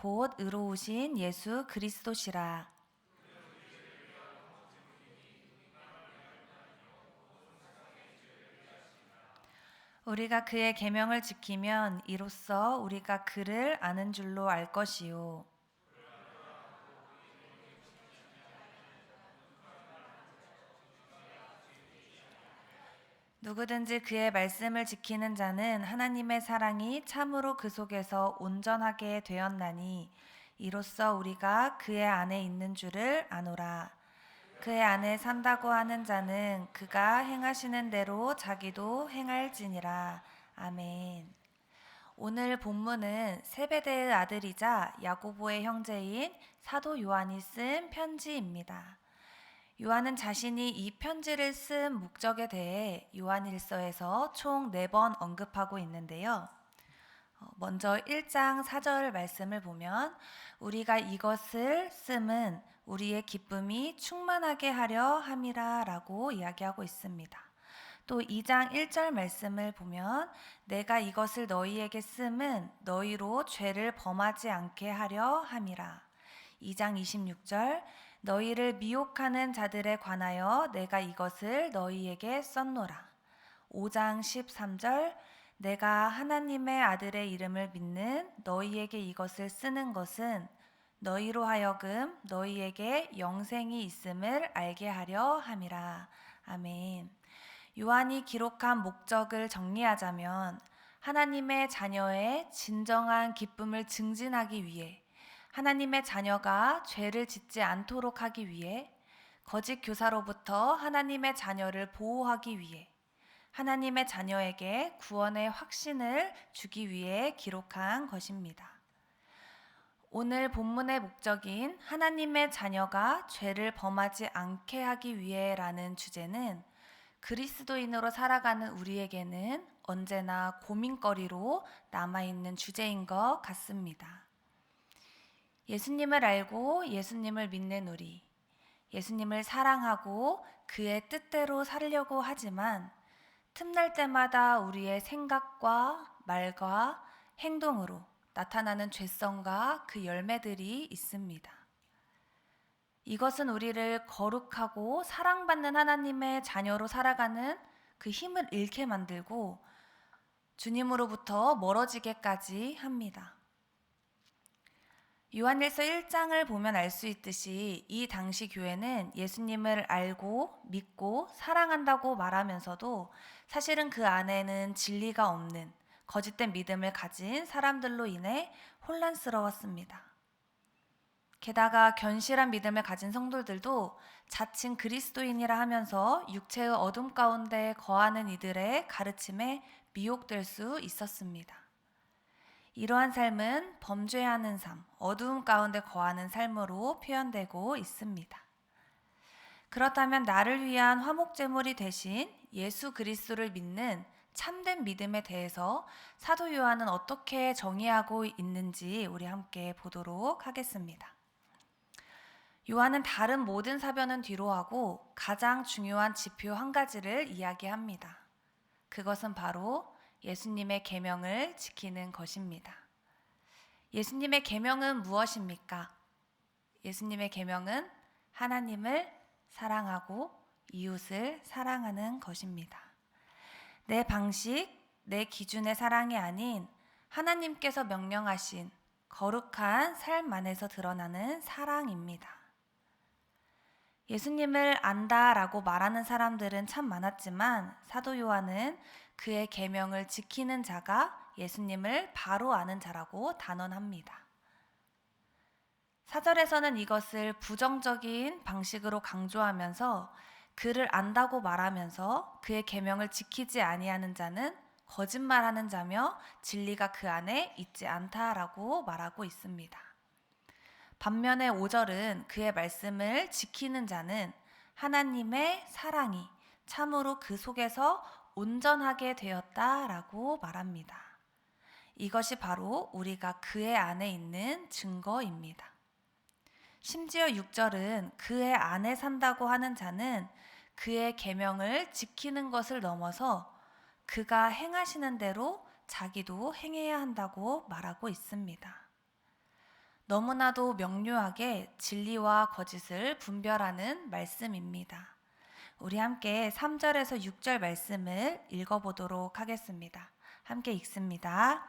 곧 의로우신 예수 그리스도시라. 우리가 그의 계명을 지키면 이로써 우리가 그를 아는 줄로 알 것이요. 누구든지 그의 말씀을 지키는 자는 하나님의 사랑이 참으로 그 속에서 온전하게 되었나니 이로써 우리가 그의 안에 있는 줄을 아노라. 그의 안에 산다고 하는 자는 그가 행하시는 대로 자기도 행할지니라. 아멘. 오늘 본문은 세베대의 아들이자 야고보의 형제인 사도 요한이 쓴 편지입니다. 요한은 자신이 이 편지를 쓴 목적에 대해 요한일서에서 총 4번 언급하고 있는데요. 먼저 1장 4절 말씀을 보면 우리가 이것을 씀은 우리의 기쁨이 충만하게 하려 함이라 라고 이야기하고 있습니다. 또 2장 1절 말씀을 보면 내가 이것을 너희에게 씀은 너희로 죄를 범하지 않게 하려 함이라. 2장 26절 너희를 미혹하는 자들에 관하여 내가 이것을 너희에게 썼노라. 5장 13절 내가 하나님의 아들의 이름을 믿는 너희에게 이것을 쓰는 것은 너희로 하여금 너희에게 영생이 있음을 알게 하려 함이라. 아멘. 요한이 기록한 목적을 정리하자면 하나님의 자녀의 진정한 기쁨을 증진하기 위해 하나님의 자녀가 죄를 짓지 않도록 하기 위해 거짓 교사로부터 하나님의 자녀를 보호하기 위해 하나님의 자녀에게 구원의 확신을 주기 위해 기록한 것입니다. 오늘 본문의 목적인 하나님의 자녀가 죄를 범하지 않게 하기 위해라는 주제는 그리스도인으로 살아가는 우리에게는 언제나 고민거리로 남아있는 주제인 것 같습니다. 예수님을 알고 예수님을 믿는 우리, 예수님을 사랑하고 그의 뜻대로 살려고 하지만 틈날 때마다 우리의 생각과 말과 행동으로 나타나는 죄성과 그 열매들이 있습니다. 이것은 우리를 거룩하고 사랑받는 하나님의 자녀로 살아가는 그 힘을 잃게 만들고 주님으로부터 멀어지게까지 합니다. 요한일서 1장을 보면 알 수 있듯이 이 당시 교회는 예수님을 알고 믿고 사랑한다고 말하면서도 사실은 그 안에는 진리가 없는 거짓된 믿음을 가진 사람들로 인해 혼란스러웠습니다. 게다가 견실한 믿음을 가진 성도들도 자칭 그리스도인이라 하면서 육체의 어둠 가운데 거하는 이들의 가르침에 미혹될 수 있었습니다. 이러한 삶은 범죄하는 삶, 어두움 가운데 거하는 삶으로 표현되고 있습니다. 그렇다면 나를 위한 화목제물이 되신 예수 그리스도를 믿는 참된 믿음에 대해서 사도 요한은 어떻게 정의하고 있는지 우리 함께 보도록 하겠습니다. 요한은 다른 모든 사변은 뒤로하고 가장 중요한 지표 한 가지를 이야기합니다. 그것은 바로 예수님의 계명을 지키는 것입니다. 예수님의 계명은 무엇입니까? 예수님의 계명은 하나님을 사랑하고 이웃을 사랑하는 것입니다. 내 방식, 내 기준의 사랑이 아닌 하나님께서 명령하신 거룩한 삶 안에서 드러나는 사랑입니다. 예수님을 안다라고 말하는 사람들은 참 많았지만 사도 요한은 그의 계명을 지키는 자가 예수님을 바로 아는 자라고 단언합니다. 4절에서는 이것을 부정적인 방식으로 강조하면서 그를 안다고 말하면서 그의 계명을 지키지 아니하는 자는 거짓말하는 자며 진리가 그 안에 있지 않다라고 말하고 있습니다. 반면에 5절은 그의 말씀을 지키는 자는 하나님의 사랑이 참으로 그 속에서 온전하게 되었다라고 말합니다. 이것이 바로 우리가 그의 안에 있는 증거입니다. 심지어 6절은 그의 안에 산다고 하는 자는 그의 계명을 지키는 것을 넘어서 그가 행하시는 대로 자기도 행해야 한다고 말하고 있습니다. 너무나도 명료하게 진리와 거짓을 분별하는 말씀입니다. 우리 함께 3절에서 6절 말씀을 읽어보도록 하겠습니다. 함께 읽습니다.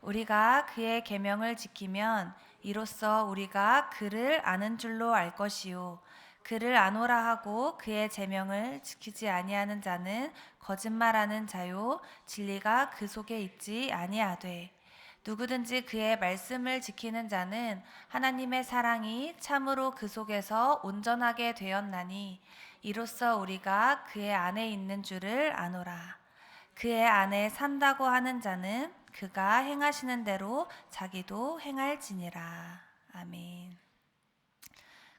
우리가 그의 계명을 지키면 이로써 우리가 그를 아는 줄로 알 것이요 그를 아노라 하고 그의 계명을 지키지 아니하는 자는 거짓말하는 자요 진리가 그 속에 있지 아니하되 누구든지 그의 말씀을 지키는 자는 하나님의 사랑이 참으로 그 속에서 온전하게 되었나니 이로써 우리가 그의 안에 있는 줄을 아노라. 그의 안에 산다고 하는 자는 그가 행하시는 대로 자기도 행할지니라. 아멘.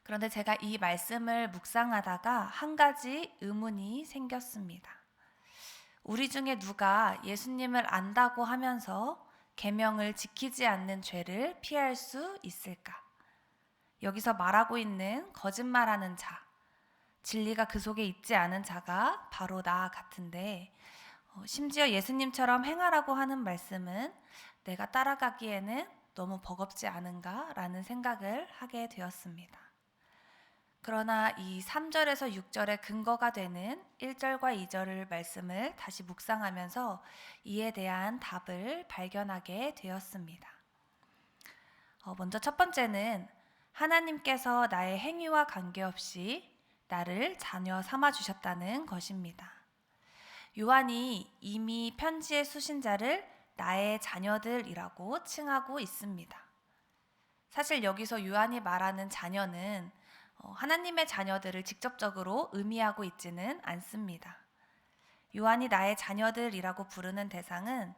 그런데 제가 이 말씀을 묵상하다가 한 가지 의문이 생겼습니다. 우리 중에 누가 예수님을 안다고 하면서 계명을 지키지 않는 죄를 피할 수 있을까? 여기서 말하고 있는 거짓말하는 자, 진리가 그 속에 있지 않은 자가 바로 나 같은데 심지어 예수님처럼 행하라고 하는 말씀은 내가 따라가기에는 너무 버겁지 않은가? 라는 생각을 하게 되었습니다. 그러나 이 3절에서 6절의 근거가 되는 1절과 2절을 말씀을 다시 묵상하면서 이에 대한 답을 발견하게 되었습니다. 먼저 첫 번째는 하나님께서 나의 행위와 관계없이 나를 자녀 삼아 주셨다는 것입니다. 요한이 이미 편지의 수신자를 나의 자녀들이라고 칭하고 있습니다. 사실 여기서 요한이 말하는 자녀는 하나님의 자녀들을 직접적으로 의미하고 있지는 않습니다. 요한이 나의 자녀들이라고 부르는 대상은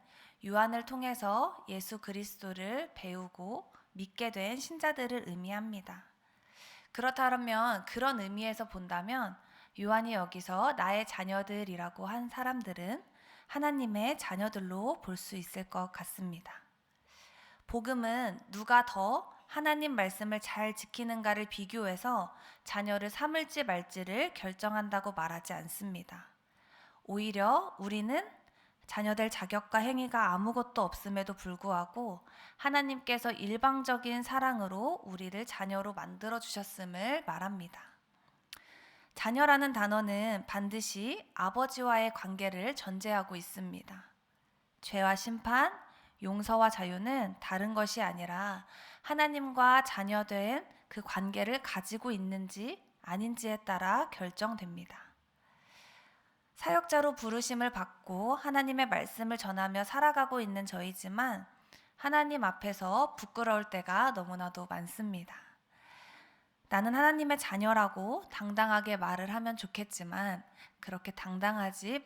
요한을 통해서 예수 그리스도를 배우고 믿게 된 신자들을 의미합니다. 그렇다면 그런 의미에서 본다면 요한이 여기서 나의 자녀들이라고 한 사람들은 하나님의 자녀들로 볼 수 있을 것 같습니다. 복음은 누가 더 하나님 말씀을 잘 지키는가를 비교해서 자녀를 삼을지 말지를 결정한다고 말하지 않습니다. 오히려 우리는 자녀될 자격과 행위가 아무것도 없음에도 불구하고 하나님께서 일방적인 사랑으로 우리를 자녀로 만들어 주셨음을 말합니다. 자녀라는 단어는 반드시 아버지와의 관계를 전제하고 있습니다. 죄와 심판, 용서와 자유는 다른 것이 아니라 하나님과 자녀된 그 관계를 가지고 있는지 아닌지에 따라 결정됩니다. 사역자로 부르심을 받고 하나님의 말씀을 전하며 살아가고 있는 저희지만 하나님 앞에서 부끄러울 때가 너무나도 많습니다. 나는 하나님의 자녀라고 당당하게 말을 하면 좋겠지만 그렇게 당당하게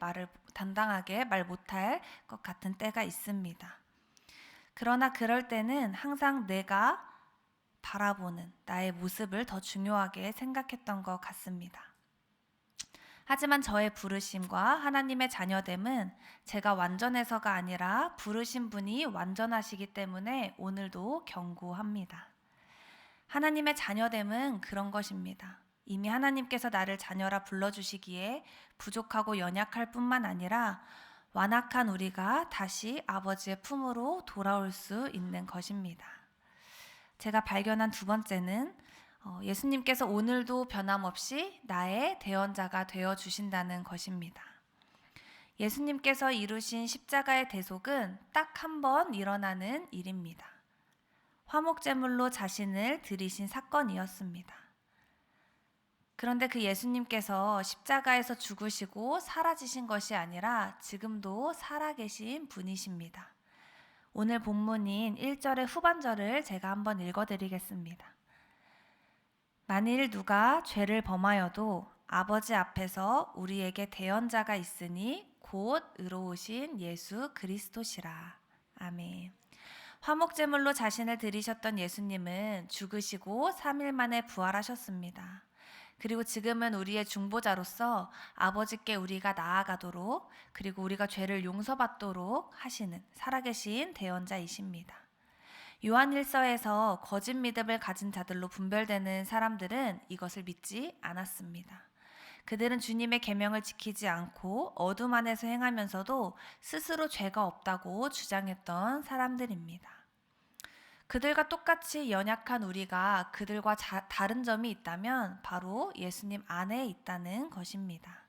말 못할 것 같은 때가 있습니다. 그러나 그럴 때는 항상 내가 바라보는 나의 모습을 더 중요하게 생각했던 것 같습니다. 하지만 저의 부르심과 하나님의 자녀됨은 제가 완전해서가 아니라 부르신 분이 완전하시기 때문에 오늘도 견고합니다. 하나님의 자녀됨은 그런 것입니다. 이미 하나님께서 나를 자녀라 불러주시기에 부족하고 연약할 뿐만 아니라 완악한 우리가 다시 아버지의 품으로 돌아올 수 있는 것입니다. 제가 발견한 두 번째는 예수님께서 오늘도 변함없이 나의 대언자가 되어주신다는 것입니다. 예수님께서 이루신 십자가의 대속은 딱 한 번 일어나는 일입니다. 화목제물로 자신을 드리신 사건이었습니다. 그런데 그 예수님께서 십자가에서 죽으시고 사라지신 것이 아니라 지금도 살아계신 분이십니다. 오늘 본문인 1절의 후반절을 제가 한번 읽어드리겠습니다. 만일 누가 죄를 범하여도 아버지 앞에서 우리에게 대언자가 있으니 곧 의로우신 예수 그리스도시라. 아멘. 화목제물로 자신을 드리셨던 예수님은 죽으시고 3일 만에 부활하셨습니다. 그리고 지금은 우리의 중보자로서 아버지께 우리가 나아가도록 그리고 우리가 죄를 용서받도록 하시는 살아계신 대언자이십니다. 요한일서에서 거짓 믿음을 가진 자들로 분별되는 사람들은 이것을 믿지 않았습니다. 그들은 주님의 계명을 지키지 않고 어둠 안에서 행하면서도 스스로 죄가 없다고 주장했던 사람들입니다. 그들과 똑같이 연약한 우리가 그들과 다른 점이 있다면 바로 예수님 안에 있다는 것입니다.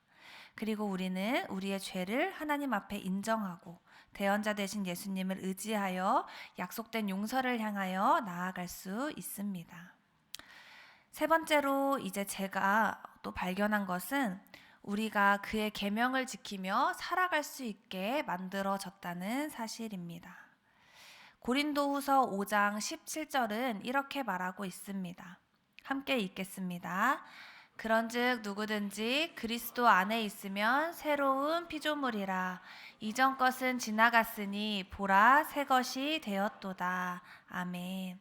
그리고 우리는 우리의 죄를 하나님 앞에 인정하고 대언자 되신 예수님을 의지하여 약속된 용서를 향하여 나아갈 수 있습니다. 세 번째로 이제 제가 또 발견한 것은 우리가 그의 계명을 지키며 살아갈 수 있게 만들어졌다는 사실입니다. 고린도후서 5장 17절은 이렇게 말하고 있습니다. 함께 읽겠습니다. 그런즉 누구든지 그리스도 안에 있으면 새로운 피조물이라. 이전 것은 지나갔으니 보라 새 것이 되었도다. 아멘.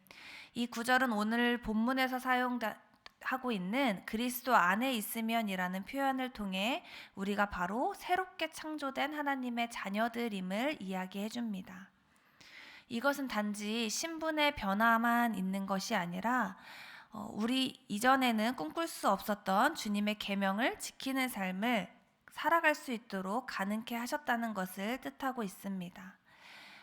이 구절은 오늘 본문에서 사용하고 있는 그리스도 안에 있으면이라는 표현을 통해 우리가 바로 새롭게 창조된 하나님의 자녀들임을 이야기해 줍니다. 이것은 단지 신분의 변화만 있는 것이 아니라 우리 이전에는 꿈꿀 수 없었던 주님의 계명을 지키는 삶을 살아갈 수 있도록 가능케 하셨다는 것을 뜻하고 있습니다.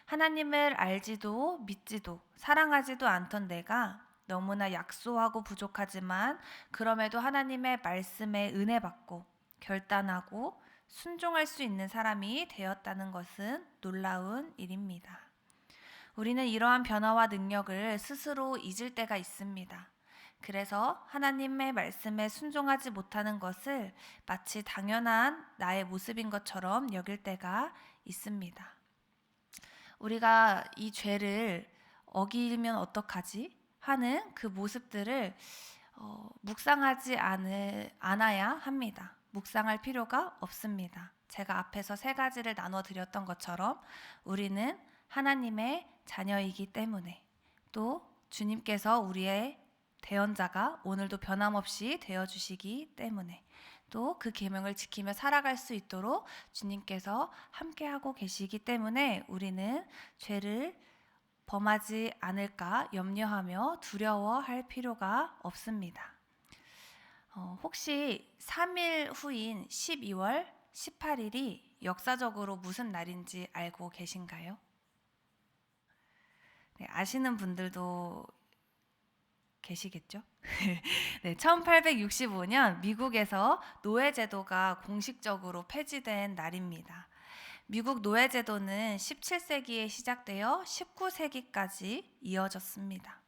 하나님을 알지도 믿지도 사랑하지도 않던 내가 너무나 약소하고 부족하지만 그럼에도 하나님의 말씀에 은혜 받고 결단하고 순종할 수 있는 사람이 되었다는 것은 놀라운 일입니다. 우리는 이러한 변화와 능력을 스스로 잊을 때가 있습니다. 그래서 하나님의 말씀에 순종하지 못하는 것을 마치 당연한 나의 모습인 것처럼 여길 때가 있습니다. 우리가 이 죄를 어기면 어떡하지? 하는 그 모습들을 묵상하지 않아야 합니다. 묵상할 필요가 없습니다. 제가 앞에서 세 가지를 나눠 드렸던 것처럼 우리는 하나님의 자녀이기 때문에 또 주님께서 우리의 대언자가 오늘도 변함없이 되어주시기 때문에 또 그 계명을 지키며 살아갈 수 있도록 주님께서 함께하고 계시기 때문에 우리는 죄를 범하지 않을까 염려하며 두려워할 필요가 없습니다. 혹시 3일 후인 12월 18일이 역사적으로 무슨 날인지 알고 계신가요? 네, 아시는 분들도 계시겠죠? 네, 1865년 미국에서 노예제도가 공식적으로 폐지된 날입니다. 미국 노예제도는 17세기에 시작되어 19세기까지 이어졌습니다.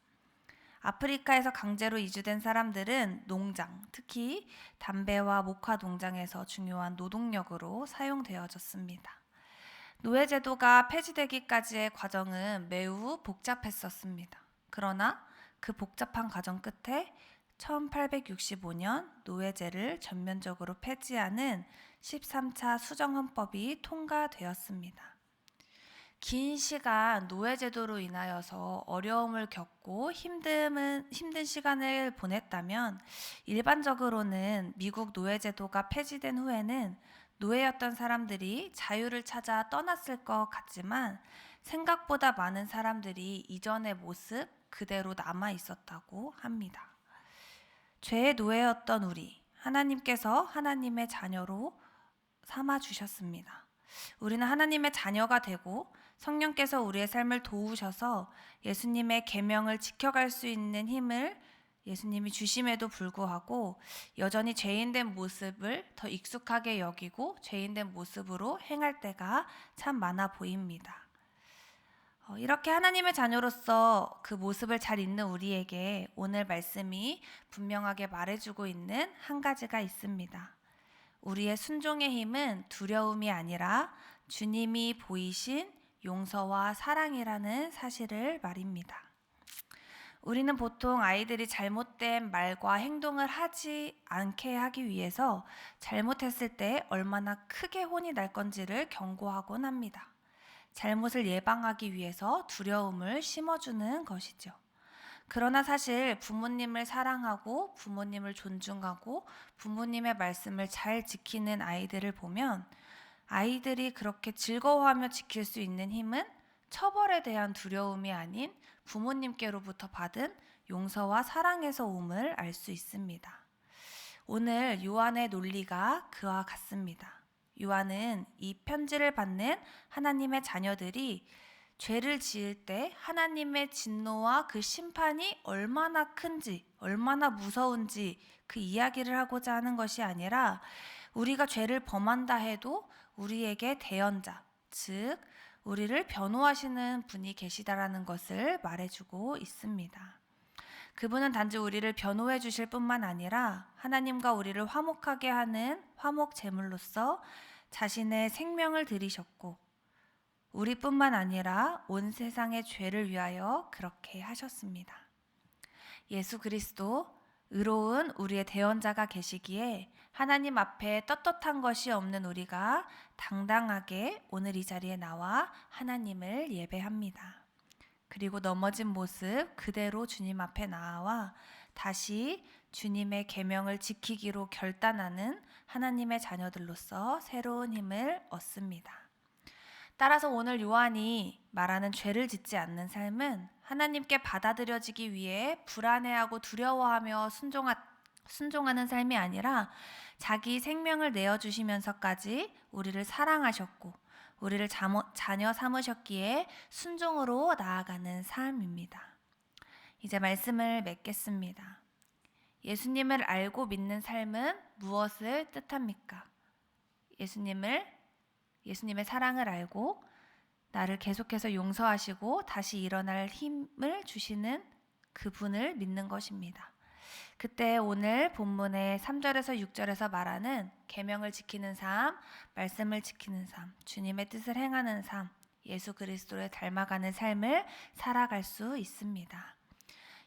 아프리카에서 강제로 이주된 사람들은 농장, 특히 담배와 목화 농장에서 중요한 노동력으로 사용되어졌습니다. 노예제도가 폐지되기까지의 과정은 매우 복잡했었습니다. 그러나 그 복잡한 과정 끝에 1865년 노예제를 전면적으로 폐지하는 13차 수정헌법이 통과되었습니다. 긴 시간 노예제도로 인하여서 어려움을 겪고 힘든 시간을 보냈다면 일반적으로는 미국 노예제도가 폐지된 후에는 노예였던 사람들이 자유를 찾아 떠났을 것 같지만 생각보다 많은 사람들이 이전의 모습 그대로 남아 있었다고 합니다. 죄의 노예였던 우리, 하나님께서 하나님의 자녀로 삼아 주셨습니다. 우리는 하나님의 자녀가 되고 성령께서 우리의 삶을 도우셔서 예수님의 계명을 지켜갈 수 있는 힘을 예수님이 주심에도 불구하고 여전히 죄인된 모습을 더 익숙하게 여기고 죄인된 모습으로 행할 때가 참 많아 보입니다. 이렇게 하나님의 자녀로서 그 모습을 잘 잇는 우리에게 오늘 말씀이 분명하게 말해주고 있는 한 가지가 있습니다. 우리의 순종의 힘은 두려움이 아니라 주님이 보이신 용서와 사랑이라는 사실을 말입니다. 우리는 보통 아이들이 잘못된 말과 행동을 하지 않게 하기 위해서 잘못했을 때 얼마나 크게 혼이 날 건지를 경고하곤 합니다. 잘못을 예방하기 위해서 두려움을 심어주는 것이죠. 그러나 사실 부모님을 사랑하고 부모님을 존중하고 부모님의 말씀을 잘 지키는 아이들을 보면 아이들이 그렇게 즐거워하며 지킬 수 있는 힘은 처벌에 대한 두려움이 아닌 부모님께로부터 받은 용서와 사랑에서 옴을 알 수 있습니다. 오늘 요한의 논리가 그와 같습니다. 요한은 이 편지를 받는 하나님의 자녀들이 죄를 지을 때 하나님의 진노와 그 심판이 얼마나 큰지, 얼마나 무서운지 그 이야기를 하고자 하는 것이 아니라 우리가 죄를 범한다 해도 우리에게 대언자, 즉 우리를 변호하시는 분이 계시다라는 것을 말해주고 있습니다. 그분은 단지 우리를 변호해 주실 뿐만 아니라 하나님과 우리를 화목하게 하는 화목 제물로서 자신의 생명을 들이셨고 우리뿐만 아니라 온 세상의 죄를 위하여 그렇게 하셨습니다. 예수 그리스도 의로운 우리의 대언자가 계시기에 하나님 앞에 떳떳한 것이 없는 우리가 당당하게 오늘 이 자리에 나와 하나님을 예배합니다. 그리고 넘어진 모습 그대로 주님 앞에 나와 다시 주님의 계명을 지키기로 결단하는 하나님의 자녀들로서 새로운 힘을 얻습니다. 따라서 오늘 요한이 말하는 죄를 짓지 않는 삶은 하나님께 받아들여지기 위해 불안해하고 두려워하며 순종하는 삶이 아니라 자기 생명을 내어주시면서까지 우리를 사랑하셨고 우리를 자녀 삼으셨기에 순종으로 나아가는 삶입니다. 이제 말씀을 맺겠습니다. 예수님을 알고 믿는 삶은 무엇을 뜻합니까? 예수님의 사랑을 알고 나를 계속해서 용서하시고 다시 일어날 힘을 주시는 그분을 믿는 것입니다. 그때 오늘 본문의 3절에서 6절에서 말하는 계명을 지키는 삶, 말씀을 지키는 삶, 주님의 뜻을 행하는 삶, 예수 그리스도를 닮아가는 삶을 살아갈 수 있습니다.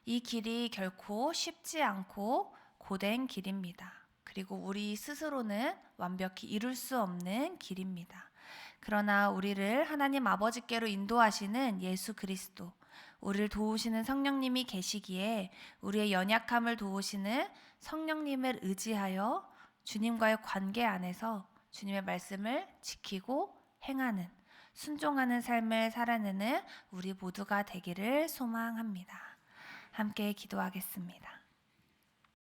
이 길이 결코 쉽지 않고 고된 길입니다. 그리고 우리 스스로는 완벽히 이룰 수 없는 길입니다. 그러나 우리를 하나님 아버지께로 인도하시는 예수 그리스도, 우리를 도우시는 성령님이 계시기에 우리의 연약함을 도우시는 성령님을 의지하여 주님과의 관계 안에서 주님의 말씀을 지키고 행하는, 순종하는 삶을 살아내는 우리 모두가 되기를 소망합니다. 함께 기도하겠습니다.